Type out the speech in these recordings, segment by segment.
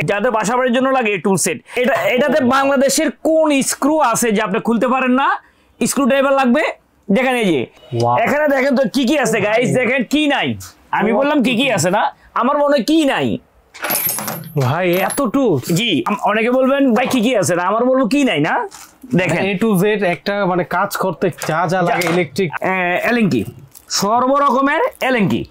যাদের বাসা বাড়ির জন্য লাগে টুল সেট। এটাতে বাংলাদেশের কোন স্ক্রু আছে যে আপনি খুলতে পারেন না, স্ক্রু ড্রাইভার লাগবে। দেখেন এই যে এখানে দেখেন তো কি কি আছে গাইস, দেখেন কি নাই। আমি বললাম কি কি আছে না, আমার মনে হয় কি নাই ভাই এত টুলস। জি, অনেকে বলবেন ভাই কি কি আছে না, আমার বলবো কি নাই না। দেখেন A to Z একটা মানে কাজ করতে যা যা লাগে ইলেকট্রিক এলেঙ্কি, সর্ব রকমের এলেঙ্কি।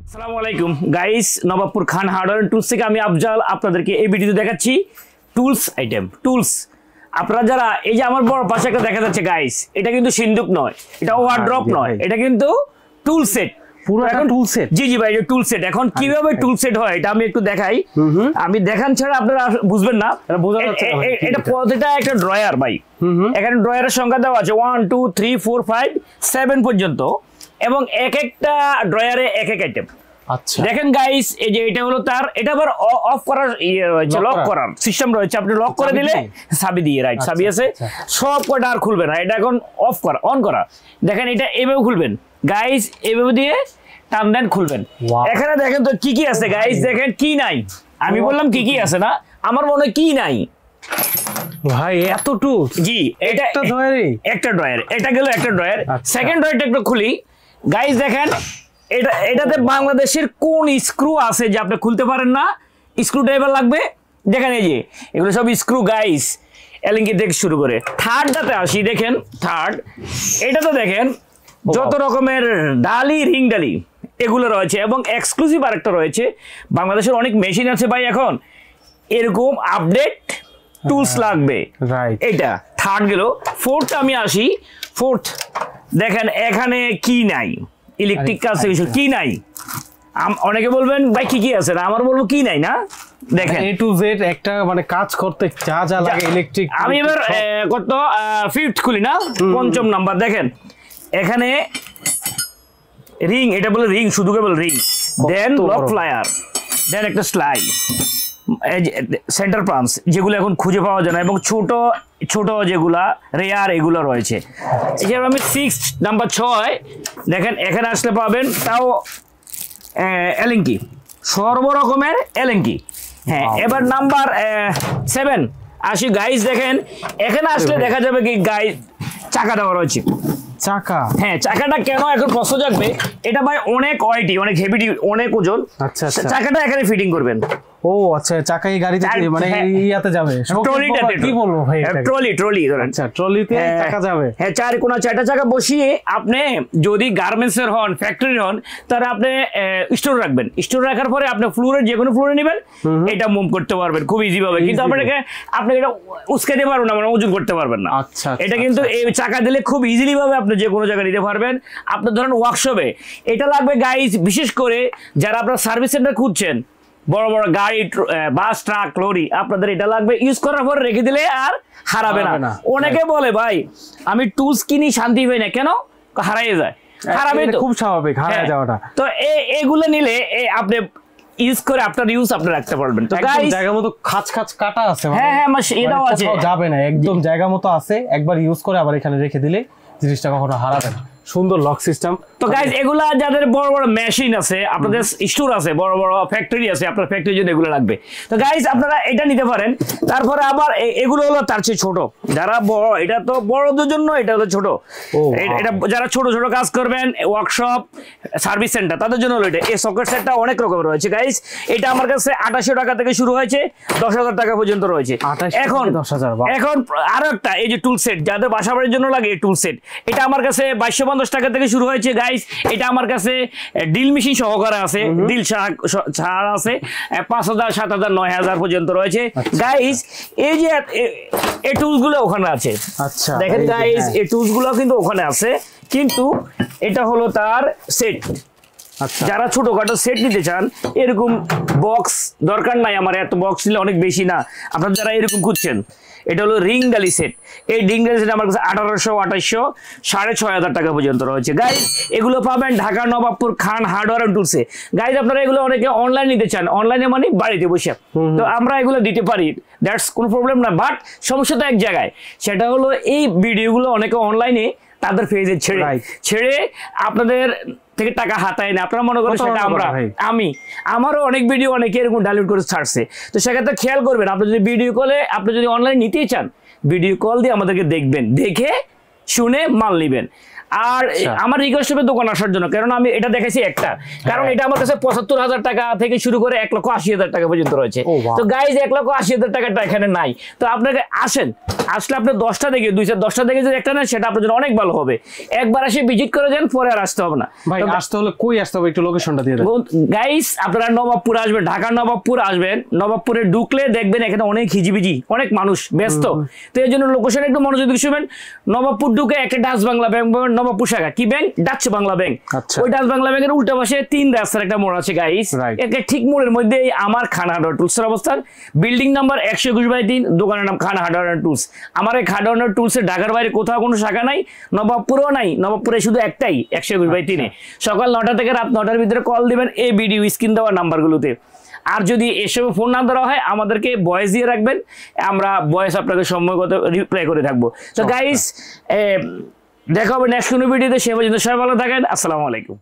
আসসালামু আলাইকুম guys, Nawabpur Khan hardware and tools থেকে আমি আফজাল আপনাদেরকে এই ভিডিওতে দেখাচ্ছি টুলস আইটেম। টুলস আপনারা যারা এই যে আমার বড় পাশে একটা দেখা যাচ্ছে গাইস, এটা কিন্তু সিন্দুক নয়, এটা ওয়ারড্রপ নয়, এটা কিন্তু টুল সেট। পুরো এখন টুল সেট। জি জি ভাই, এটা টুল সেট। এখন কিভাবে টুল সেট হয় এটা আমি একটু দেখাই। আমি দেখান ছাড়া আপনারা বুঝবেন না। এটা প্রতিটা একটা ড্রয়ার ভাই, এখানে ড্রয়ারের সংখ্যা দেওয়া আছে 1 2 3 4 5 7 পর্যন্ত, এবং এক একটা ড্রয়ারে এক এক আইটেম। আচ্ছা দেখেন গাইস, এই যে এটা হলো তার, এটা আবার অফ করার রয়েছে, লক করার সিস্টেম রয়েছে। আপনি লক করে দিলে চাবি দিয়ে, রাইট চাবি আছে, সব কটা আর খুলবে না। এটা এখন অফ করা, অন করা। দেখেন এটা এভাবে খুলবেন গাইস, এভাবে দিয়ে টান দেন খুলবেন। এখানে দেখেন তো কি কি আছে গাইস, দেখেন কি নাই। আমি বললাম কি কি আছে না, আমার মনে হয় কি নাই ভাই এত টুলস। জি, এটা একটা ড্রয়ারে একটা ড্রয়ার, এটা গেল একটা ড্রয়ার। সেকেন্ড ড্রয়ারটা একটু খুলি গাইস, দেখেন এটাতে বাংলাদেশের কোন স্ক্রু আছে যে আপনি খুলতে পারেন না, স্ক্রু ড্রাইভার লাগবে। দেখেন এই যে এগুলো সব স্ক্রু গাইস, এলিঙ্কি থেকে শুরু করে। থার্ডটাতে আসি, দেখেন থার্ড, এটাতে দেখেন যত রকমের ডালি, রিং ডালি এগুলো রয়েছে, এবং এক্সক্লুসিভ আরেকটা রয়েছে। বাংলাদেশের অনেক মেশিন আছে ভাই এখন, এরকম আপডেট টুলস লাগবে, রাইট। এটা থার্ড গেল। ফোর্থ আমি আসি, ফোর্থ দেখেন এখানে কি নাই, ইলেকট্রিক কাজ কি নাই। অনেকে বলবেন ভাই কি কি আছে না, আমার বলবো কি নাই না। দেখেন A to Z একটা মানে কাজ করতে যা যা লাগে ইলেকট্রিক। আমি এবার কত ফিফথ খুলি না, পঞ্চম নাম্বার। দেখেন এখানে রিং, এটা বলে রিং, শুধু কেবল রিং, দেন লক ফ্লায়ার, দেন একটা স্লাই, সেন্টার পাঞ্চ যেগুলো এখন খুঁজে পাওয়া যায় না, এবং ছোট ছোট যেগুলা রেয়ার এগুলো রয়েছে। এই যে আমি 6 নাম্বার 6 দেখেন এখানে আসলে পাবেন, তাও এলেঙ্কি, সর্ব রকমের এলেঙ্কি। হ্যাঁ, এবার নাম্বার 7 আসি গাইস। দেখেন এখানে আসলে দেখা যাবে কি গাইস, চাকা দেওয়া রয়েছে। চাকা, হ্যাঁ চাকাটা কেন এখন প্রশ্ন জাগবে, এটা ভাই অনেক ওয়েটি, অনেক হেভি, অনেক ওজন। আচ্ছা চাকাটা এখানে ফিটিং করবেন। ও আচ্ছা, চাকা এই গাড়িতে মানে ইয়াতে যাবে, ট্রলিটাতে। কি বলবো ভাই, ট্রলি ধরেন। আচ্ছা ট্রলিতে চাকা যাবে। হ্যাঁ, চারটা চাকা বসিয়ে আপনি যদি গার্মেন্টস এর হন, ফ্যাক্টরি হন, তাহলে আপনি স্টোর রাখবেন। স্টোর রাখার পরে আপনি ফ্লোরে, যে কোনো ফ্লোরে নেবেন, এটা মুভ করতে পারবেন খুব ইজি ভাবে। কিন্তু আপনি এটা উস্কাইতে পারবেন না, মানে ওজন করতে পারবেন না। আচ্ছা, এটা কিন্তু এই চাকা দিলে খুব ইজিলি ভাবে আপনি যে কোনো জায়গায় নিতে পারবেন। আপনি ধরেন ওয়ার্কশপে এটা লাগবে গাইস, বিশেষ করে যারা আপনার সার্ভিস সেন্টার খুঁজছেন, বড় বড় গাড়ি, বাস, ট্রাক, লরি, আপনাদের এটা লাগবে। ইউজ করার পর রেখে দিলে আর হারাবে না। অনেকে বলে ভাই আমি টুলস কিনি শান্তি পাই না, কেন? হারাইয়ে যায়। হারাবে তো, খুব স্বাভাবিক হারায় যাওয়াটা। তো এগুলো নিলে আপনি ইউজ করে আপনার ইউজ আপনি রাখতে পারবেন। তো গাইস জায়গা মতো খাঁচ কাটা আছে। হ্যাঁ এটাও আছে, যাবে না, একদম জায়গা মতো আছে। একবার ইউজ করে আবার এখানে রেখে দিলে জিনিসটা কখনো হারাবে না। সুন্দর লক সিস্টেম। তো গাইস এগুলা যাদের বড় বড় মেশিন আছে, আপনাদের স্টোর আছে, বড় বড় ফ্যাক্টরি আছে, আপনার ফ্যাক্টরির জন্য এগুলো লাগবে। তো গাইস আপনারা এটা নিতে পারেন। তারপরে আবার এগুলো হলো তার চেয়ে ছোট, যারা বড়, এটা তো বড়দের জন্য, এটা হলো ছোট। এটা যারা ছোট ছোট কাজ করবেন, ওয়ার্কশপ, সার্ভিস সেন্টার, তাদের জন্য হলো এটা। এই সকেট সেটটা অনেক রকমের রয়েছে গাইস। এটা আমার কাছে 2800 টাকা থেকে শুরু হয়েছে, 10,000 টাকা পর্যন্ত রয়েছে। এখন আরো একটা এই যে টুল সেট, যাদের বাসা বাড়ির জন্য লাগে টুল সেট, এটা আমার কাছে 2250 টাকা থেকে শুরু হয়েছে গাইস। এটা আমার কাছে ডিল মেশিন সহকারে আছে, ডিল ছাড়া আছে, 5000, 7000, 9000 পর্যন্ত রয়েছে গাইস। এই যে এই টুলস গুলো ওখানে আছে। আচ্ছা দেখেন গাইস, এই টুলস গুলো কিন্তু ওখানে আছে, কিন্তু এটা হলো তার সেট। যারা ছোটখাটো সেট নিতে চান, এরকম বক্স দরকার নাই আমার, এত বক্স নিলে অনেক বেশি না। আপনারা যারা এরকম খুঁজছেন, এটা হলো রিং ডালি সেট। এই রিং ডালি সেট আমার কাছে 1800, 2800, 6500 টাকা পর্যন্ত রয়েছে গাইস। এগুলো পাবেন Dhaka Nawabpur Khan hardware and টুলসে guys. আপনারা এগুলো অনেকে অনলাইন নিতে চান, অনলাইনে মানে বাড়িতে বসে, তো আমরা এগুলো দিতে পারি, দ্যাটস কোনো প্রবলেম না। বাট সমস্যা তো এক জায়গায়, সেটা হলো এই ভিডিওগুলো অনেকে অনলাইনে তাদের পেজে ছেড়ে আপনাদের থেকে টাকা হাতায় না, আপনারা মনে করেন সেটা আমরা আমারও অনেক ভিডিও অনেকে এরকম ডাউনলোড করে ছাড়ছে। তো সেক্ষেত্রে খেয়াল করবেন, আপনি যদি ভিডিও কলে আপনি যদি অনলাইন নিতেই চান, ভিডিও কল দিয়ে আমাদেরকে দেখবেন, দেখে শুনে মাল নেবেন। আর আমার রিকোয়েস্ট হবে দোকান আসার জন্য, কারণ আমি এটা দেখেছি একটা, কারণ এটা আমার কাছে ৭৫,০০০ টাকা থেকে শুরু করে ১,৮০,০০০ টাকা পর্যন্ত রয়েছে। তো গাইজ ১,৮০,০০০ টাকাটা এখানে নাই। তো আপনাকে আসেন, আসলে আপনি 10টা দেখে 10টা দেখে যদি একটা নেন সেটা আপনার জন্য অনেক ভালো হবে। একবার এসে ভিজিট করে যান, পরে আর আসতে হবে না। ভাই আসতে হলে কই আসতে হবে একটু লোকেশনটা দিয়ে দেন। গাইজ আপনারা নবাবপুর আসবেন, ঢাকার নবাবপুর আসবেন, নবাবপুরে ঢুকলে দেখবেন এখানে অনেক হিজিবিজি, অনেক মানুষ ব্যস্ত। তো এই জন্য লোকেশন একটু মনোযোগ দিয়ে শুনবেন। নবাবপুর ঢুকে একটা ডাচ বাংলা ব্যাংক, নবাবপুর শাখা কি ব্যাংক, ডাচ বাংলা ব্যাংক। ওই ডাচ বাংলা ব্যাংকের উল্টা পাশে 3 রাস্তার একটা মোড় আছে গাইস। এর ঠিক মোড়ের মধ্যে আমার খান হার্ডওয়্যার টুলসের অবস্থান, বিল্ডিং নাম্বার 121/3, দোকানের নাম খান হার্ডওয়্যার টুলস। আমার এই খান হার্ডওয়্যার টুলসের ঢাকার বাইরে কোথাও কোনো শাখা নাই, নবাবপুরেও নাই, নবাবপুরে শুধু একটাই 121/3। সকাল 9টা থেকে রাত 9টার ভিতরে কল দিবেন এই ভিডিও স্ক্রিন দেওয়া নাম্বারগুলোতে। আর যদি এসব ফোন না ধরা হয় আমাদেরকে ভয়েস দিয়ে রাখবেন, আমরা ভয়েস আপনাকে সময়গত রিপ্লাই করে থাকবো। তো গাইস দেখা হবে নেক্সট কোনো ভিডিওতে, সে পর্যন্ত সবাই ভালো থাকেন। আসসালামু আলাইকুম।